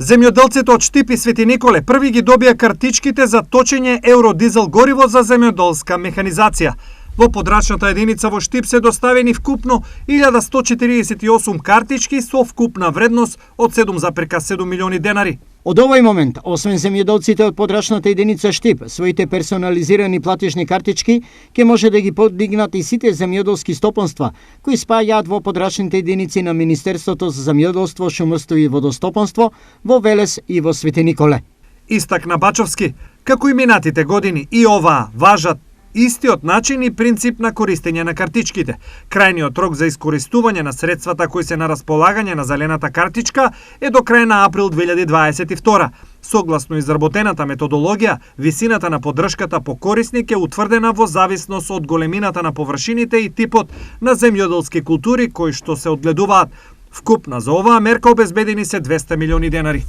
Земјоделците од Штип и Свети Николе први ги добија картичките за точење евродизел гориво за земјоделска механизација. Во подрачната единица во Штип се доставени вкупно 1148 картички со вкупна вредност од 7,7 милиони денари. Од овој момент, освен земјоделците од подрачната единица Штип, своите персонализирани платежни картички ќе може да ги подигнат и сите земјоделски стопанства кои спаѓаат во подрачните единици на Министерството за земјоделство, шумарство и водостопанство во Велес и во Свети Николе. Истакна Бачовски, како и минатите години, и оваа важат истиот начин и принцип на користење на картичките. Крајниот рок за искористување на средствата кои се на располагање на зелената картичка е до крај на април 2022. Согласно изработената методологија, висината на поддршката по корисник е утврдена во зависност од големината на површините и типот на земјоделски култури кои што се одгледуваат. Вкупно за оваа мерка обезбедени се 200 милиони денари.